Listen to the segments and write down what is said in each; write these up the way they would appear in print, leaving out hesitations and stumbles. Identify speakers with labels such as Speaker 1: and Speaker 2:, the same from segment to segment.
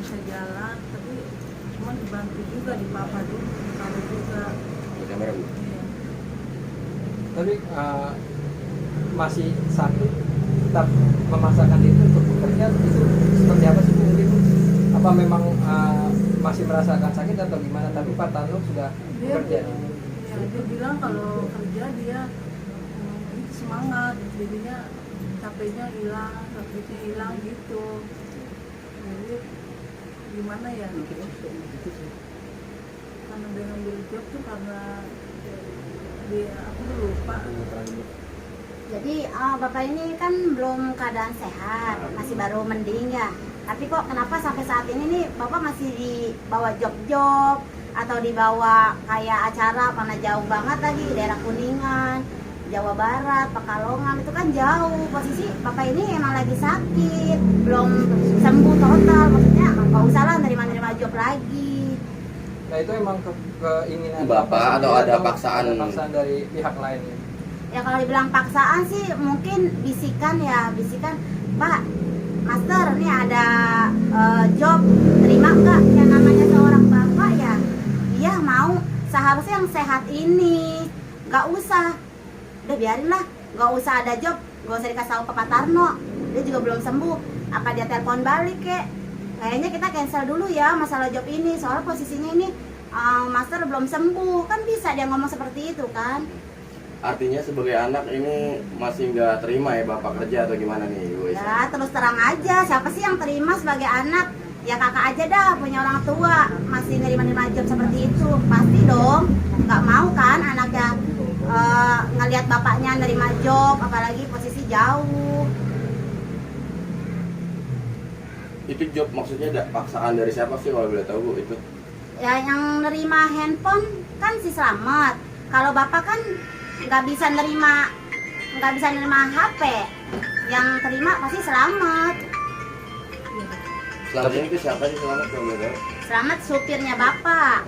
Speaker 1: bisa jalan, tapi cuma dibantu juga di papa dulu, kalau juga.
Speaker 2: Kamera Bu.
Speaker 1: Iya.
Speaker 3: Tapi masih sakit tetap memaksakan itu untuk bekerja itu seperti apa sih mungkin? Apa memang masih merasakan sakit atau gimana? Tapi Pak Tano sudah bekerja.
Speaker 1: Ya, dia bilang kalau kerja dia itu semangat, jadinya capeknya hilang, sakitnya hilang gitu. Jadi gimana ya? Karena dia ngambil job tuh karena dia, aku lupa.
Speaker 4: Jadi bapak ini kan belum keadaan sehat, masih baru mending ya. Tapi kok kenapa sampai saat ini nih bapak masih dibawa job-job atau dibawa kayak acara mana jauh banget lagi, daerah Kuningan, Jawa Barat, Pekalongan, itu kan jauh. Posisi bapak ini emang lagi sakit, belum sembuh total, maksudnya nggak usah lah nerima job lagi.
Speaker 3: Nah itu emang keinginan
Speaker 2: Bapak atau ada paksaan?
Speaker 3: Ada paksaan dari pihak lain ya?
Speaker 4: Ya kalau dibilang paksaan sih mungkin bisikan, Pak Master ini ada job, terima nggak? Yang namanya seorang bapak ya, iya mau. Seharusnya yang sehat ini nggak usah, udah biarin lah, nggak usah ada job, nggak usah dikasih tahu ke Pak Tarno, dia juga belum sembuh. Apa dia telepon balik kek? Kayaknya kita cancel dulu ya masalah job ini, soalnya posisinya ini Master belum sembuh, kan bisa dia ngomong seperti itu kan?
Speaker 2: Artinya sebagai anak ini masih nggak terima ya Bapak kerja atau gimana nih Bu Isa?
Speaker 4: Ya terus terang aja, siapa sih yang terima sebagai anak? Ya kakak aja dah, punya orang tua masih nerima job seperti itu, pasti dong. Nggak mau kan anaknya ngelihat bapaknya nerima job, apalagi posisi jauh.
Speaker 2: Itu job maksudnya ada paksaan dari siapa sih kalau boleh tahu Bu itu?
Speaker 4: Ya yang nerima handphone kan si Slamet. Kalau bapak kan nggak bisa nerima HP, yang terima pasti Slamet.
Speaker 2: Selamat ini ke siapa sih Selamat kalau boleh tahu?
Speaker 4: Slamet supirnya bapak.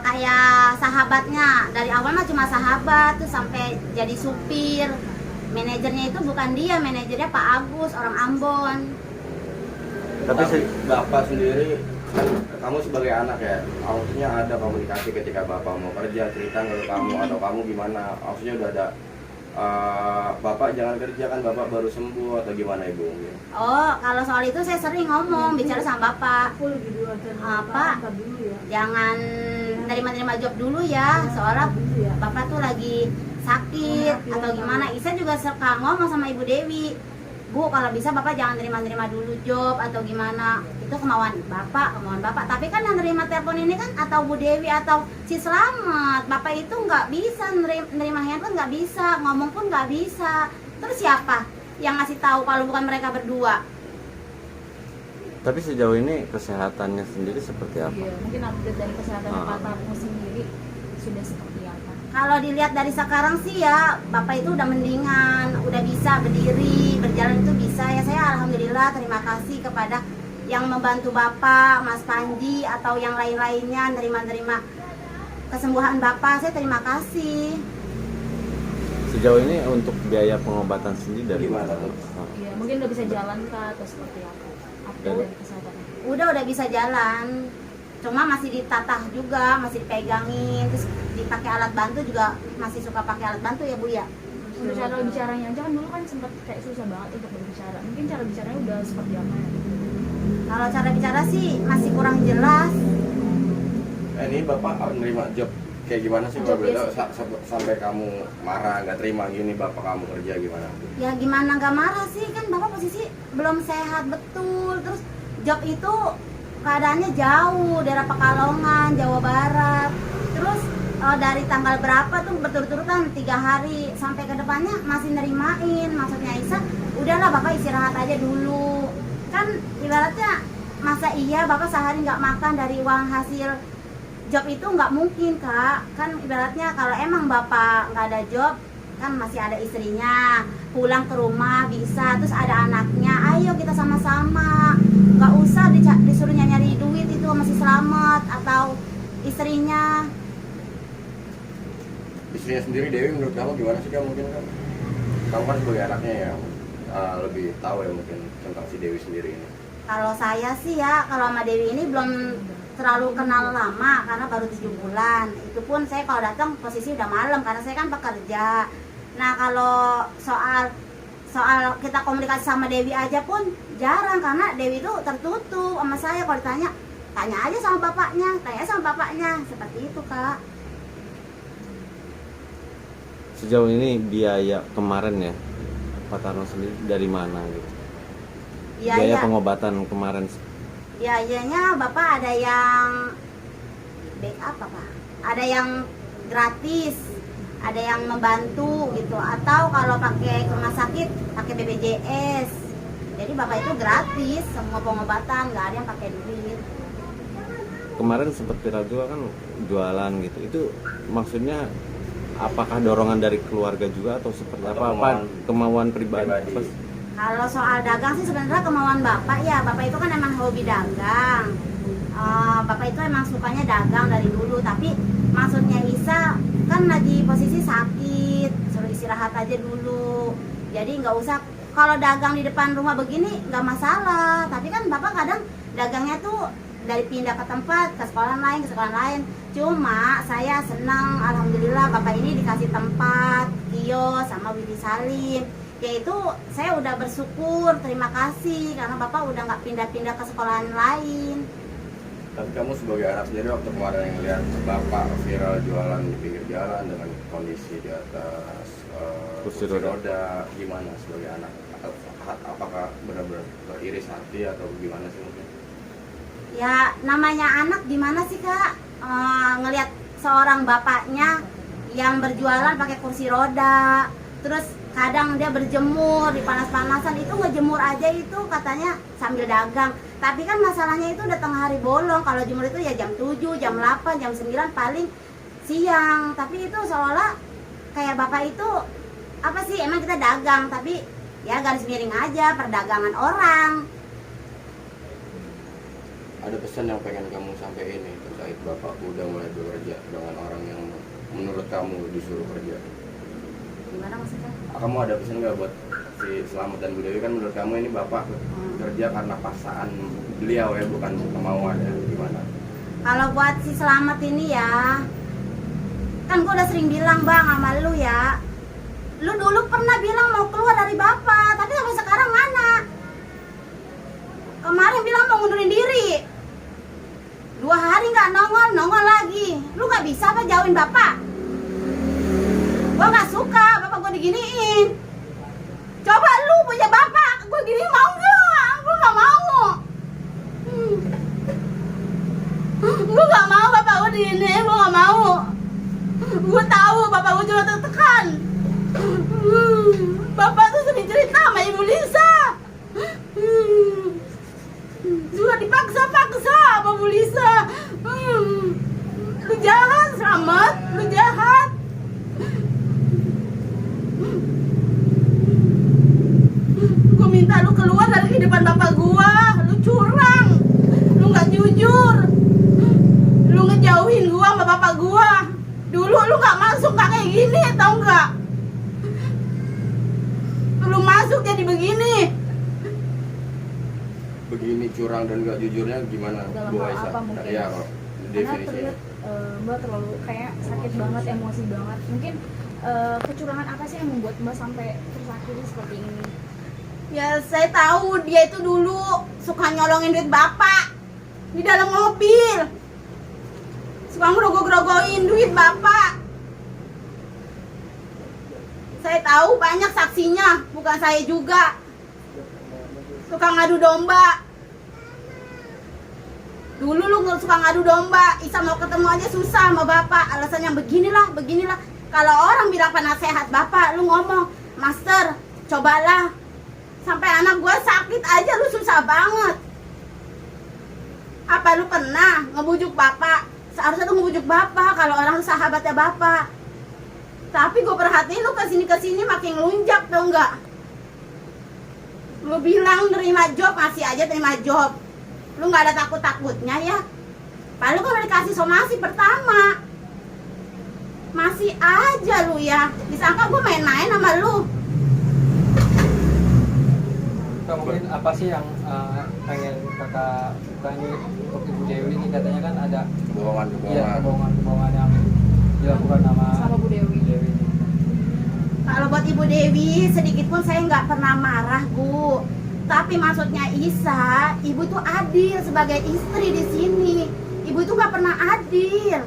Speaker 4: Kayak sahabatnya, dari awal mah cuma sahabat tuh sampai jadi supir. Manajernya itu bukan dia, manajernya Pak Agus, orang Ambon.
Speaker 2: Tapi Bapak sendiri kan kamu sebagai anak ya, maksudnya ada komunikasi ketika Bapak mau kerja, cerita ke kamu atau kamu gimana? Maksudnya udah ada Bapak jangan kerja kan Bapak baru sembuh atau gimana Ibu?
Speaker 4: Oh, kalau soal itu saya sering ngomong, bicara sama Bapak.
Speaker 1: Aku lagi dulu
Speaker 4: Pak,
Speaker 1: dulu ya.
Speaker 4: jangan nerima job dulu ya, soalnya Bapak tuh lagi sakit atau gimana. Isa juga suka ngomong sama Ibu Dewi, Bu kalau bisa Bapak jangan nerima dulu job atau gimana, itu kemauan Bapak. Tapi kan yang nerima telepon ini kan atau Bu Dewi atau si Slamet. Bapak itu nggak bisa nerima handphone, nggak bisa ngomong pun nggak bisa. Terus siapa yang ngasih tahu kalau bukan mereka berdua?
Speaker 5: Tapi sejauh ini kesehatannya sendiri seperti apa?
Speaker 6: Iya, mungkin update dari kesehatan Pak Tarno sendiri sudah seperti apa?
Speaker 4: Kalau dilihat dari sekarang sih ya, Bapak itu udah mendingan, udah bisa berdiri, berjalan itu bisa ya. Saya alhamdulillah terima kasih kepada yang membantu Bapak, Mas Panji atau yang lain-lainnya nerima kesembuhan Bapak. Saya terima kasih.
Speaker 5: Sejauh ini untuk biaya pengobatan sendiri dari
Speaker 2: Gimana,
Speaker 5: mana?
Speaker 2: tuh?
Speaker 6: Iya, mungkin udah bisa jalan kah atau seperti apa? Update dari kesehatannya.
Speaker 4: Udah bisa jalan, cuma masih ditatah juga, masih dipegangin, terus dipakai alat bantu juga, masih suka pakai alat bantu ya Bu ya.
Speaker 6: Untuk cara bicaranya aja kan dulu kan sempat kayak susah banget untuk berbicara. Mungkin cara bicaranya udah seperti apa ya?
Speaker 4: Kalau cara bicara sih masih kurang jelas.
Speaker 2: Ini Bapak menerima job kayak gimana sih kalau boleh tahu sampai kamu marah nggak terima gini Bapak kamu kerja gimana?
Speaker 4: Ya gimana nggak marah sih, kan Bapak posisi belum sehat betul. Terus job itu keadaannya jauh, daerah Pekalongan, Jawa Barat. Terus dari tanggal berapa tuh berturut-turutan 3 hari sampai ke depannya masih nerimain. Maksudnya Isa, udahlah Bapak istirahat aja dulu. Kan ibaratnya masa iya Bapak sehari nggak makan dari uang hasil job itu, nggak mungkin Kak. Kan ibaratnya kalau emang Bapak nggak ada job, kan masih ada istrinya, pulang ke rumah bisa, terus ada anaknya, ayo kita sama-sama, nggak usah disuruh nyari duit itu masih Selamat atau istrinya.
Speaker 2: Istrinya sendiri Dewi menurut kamu gimana sih kamu mungkin kan? Kamu kan sebagai anaknya yang lebih tahu ya mungkin tentang si Dewi sendiri ini.
Speaker 4: Kalau saya sih ya, kalau sama Dewi ini belum terlalu kenal lama karena baru 7 bulan. Itu pun saya kalau datang posisi udah malam karena saya kan pekerja. Nah kalau soal kita komunikasi sama Dewi aja pun jarang karena Dewi itu tertutup sama saya. Kalau ditanya, tanya aja sama bapaknya, seperti itu Kak.
Speaker 5: Sejauh ini biaya kemarin ya Pak Tarno sendiri dari mana gitu? Biaya pengobatan kemarin.
Speaker 4: Biayanya Bapak ada yang backup Pak, ada yang gratis, ada yang membantu gitu, atau kalau pakai ke rumah sakit pakai BPJS. Jadi Bapak itu gratis semua pengobatan, nggak ada yang pakai duit.
Speaker 5: Kemarin sempat viral juga kan jualan gitu. Itu maksudnya apakah dorongan dari keluarga juga atau seperti apa kemauan pribadi?
Speaker 4: Kalau soal dagang sih sebenarnya kemauan Bapak ya. Bapak itu kan emang hobi dagang. Bapak itu emang sukanya dagang dari dulu. Tapi maksudnya Isa kan lagi posisi sakit, suruh istirahat aja dulu. Jadi nggak usah, kalau dagang di depan rumah begini nggak masalah. Tapi kan Bapak kadang dagangnya tuh dari pindah ke tempat, ke sekolah lain. Cuma saya senang, alhamdulillah Bapak ini dikasih tempat, kios sama Widi Salim. Yaitu saya udah bersyukur, terima kasih karena Bapak udah nggak pindah-pindah ke sekolahan lain.
Speaker 2: Tapi kamu sebagai anak sendiri waktu kemarin yang lihat Bapak viral jualan di pinggir jalan dengan kondisi di atas kursi roda, gimana sebagai anak? Apakah benar-benar beriris hati atau gimana sih mungkin?
Speaker 4: Ya namanya anak gimana sih Kak, ngelihat seorang bapaknya yang berjualan pakai kursi roda, terus kadang dia berjemur di panas-panasan, itu ngejemur aja itu katanya sambil dagang. Tapi kan masalahnya itu udah tengah hari bolong. Kalau jemur itu ya jam 7, jam 8, jam 9 paling siang. Tapi itu seolah kayak Bapak itu apa sih, emang kita dagang tapi ya garis miring aja perdagangan orang.
Speaker 2: Ada pesan yang pengen kamu sampaikan nih terkait Bapak udah mulai bekerja dengan orang yang menurut kamu disuruh kerja?
Speaker 4: Gimana maksudnya?
Speaker 2: Kamu ada pesan nggak buat si Selamat dan Bu Dewi? Kan menurut kamu ini Bapak kerja karena paksaan beliau ya, bukan kemauan ya, gimana?
Speaker 4: Kalau buat si Selamat ini ya, kan gue udah sering bilang Bang sama lu ya, lu dulu pernah bilang mau keluar dari Bapak, tapi sampai sekarang mana? Kemarin bilang mau ngundurin diri, 2 hari nggak nongol lagi. Lu nggak bisa apa jauhin Bapak? Gue nggak suka Bapak gue diginiin. Coba lu punya Bapak gue gini, mau nggak? Gue nggak mau. Gue nggak mau Bapak gue diginiin, gue nggak mau. Gue tahu Bapak gue juga tertekan. Bapak tuh sering cerita sama Ibu Lisa. Juga dipaksa-paksa sama Bu Lisa. Lu jahat Selamat, lu jahat. Gue minta lu keluar dari kehidupan Bapak gua. Lu curang, lu gak jujur, lu ngejauhin gua sama Bapak gua. Dulu lu gak masuk gak kayak gini, tau gak? Lu masuk jadi begini.
Speaker 2: Begini curang dan gak jujurnya gimana
Speaker 6: Dalam
Speaker 2: Bu
Speaker 6: hal
Speaker 2: Aisyah?
Speaker 6: apa mungkin?
Speaker 2: Ya kalau
Speaker 6: Karena
Speaker 2: definisinya.
Speaker 6: terlihat Mbak terlalu kayak sakit banget, emosi banget. Mungkin kecurangan apa sih yang membuat Mbak sampai tersakiti seperti ini?
Speaker 4: Ya saya tahu dia itu dulu suka nyolongin duit Bapak di dalam mobil, suka ngerogoh-gerogohin duit Bapak. Saya tahu banyak saksinya, bukan saya juga. Suka ngadu domba. Dulu lu suka ngadu domba, Isa mau ketemu aja susah sama Bapak, alasannya beginilah. Kalau orang bilang penasehat Bapak, lu ngomong, Master, cobalah. Sampai anak gue sakit aja lu susah banget. Apa lu pernah ngebujuk Bapak? Seharusnya lu ngebujuk Bapak kalau orang sahabatnya Bapak. Tapi gue perhatiin lu kesini makin ngelunjak, tau nggak? Lu bilang nerima job, masih aja terima job. Lu nggak ada takut-takutnya ya? Padahal kan udah dikasih somasi pertama. Masih aja lu ya, disangka gue main-main sama lu.
Speaker 3: Kak, mungkin apa sih yang pengen kakak tanya untuk Ibu Dewi ini? Katanya kan ada kebohongan yang dilakukan
Speaker 6: sama Bu Dewi.
Speaker 3: ini.
Speaker 4: Kalau buat Ibu Dewi, sedikit pun saya nggak pernah marah, Bu. Tapi maksudnya Isa, Ibu tuh adil sebagai istri di sini. Ibu tuh nggak pernah adil.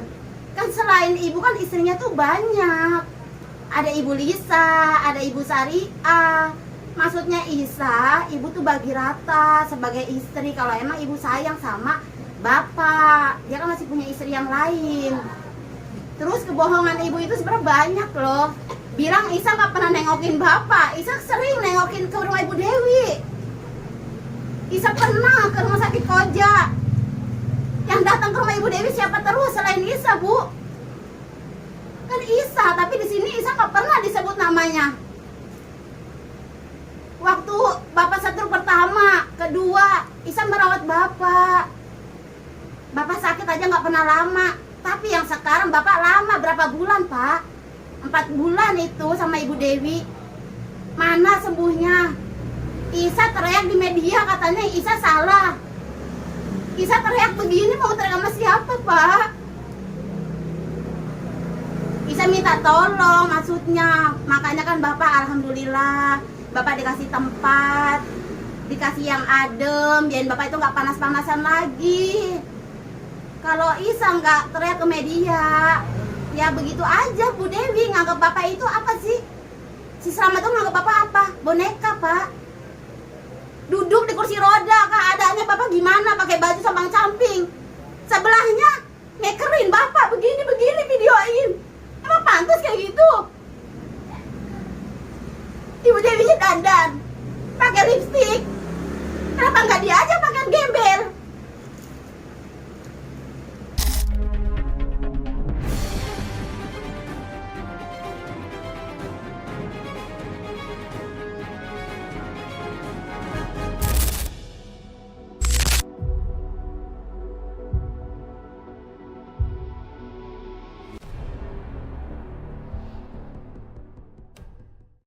Speaker 4: Kan selain Ibu kan istrinya tuh banyak. Ada Ibu Lisa, ada Ibu Sariah. Maksudnya Isa, Ibu tuh bagi rata sebagai istri. Kalau emang Ibu sayang sama Bapak, dia kan masih punya istri yang lain. Terus kebohongan Ibu itu sebenarnya banyak loh. Bilang Isa nggak pernah nengokin Bapak, Isa sering nengokin ke rumah Ibu Dewi. Isa pernah ke rumah sakit Koja. Yang datang ke rumah Ibu Dewi siapa terus selain Isa, Bu? Kan Isa, tapi di sini Isa nggak pernah disebut namanya. Waktu Bapak setruk pertama, kedua, Isa merawat Bapak. Bapak sakit aja nggak pernah lama. Tapi yang sekarang Bapak lama berapa bulan, Pak? 4 bulan itu sama Ibu Dewi. Mana sembuhnya? Isa teriak di media katanya Isa salah. Isa teriak begini mau teriak sama siapa, Pak? Isa minta tolong maksudnya. Makanya kan Bapak alhamdulillah Bapak dikasih tempat, dikasih yang adem, biar Bapak itu nggak panas-panasan lagi. Kalau Isa nggak teriak ke media, ya begitu aja. Bu Dewi nganggap Bapak itu apa sih? Si Slamet tuh nganggap Bapak apa? Boneka, Pak. Duduk di kursi roda, keadaannya Bapak gimana? Pakai baju sambang camping. Sebelahnya ngekerin Bapak begini-begini videoin.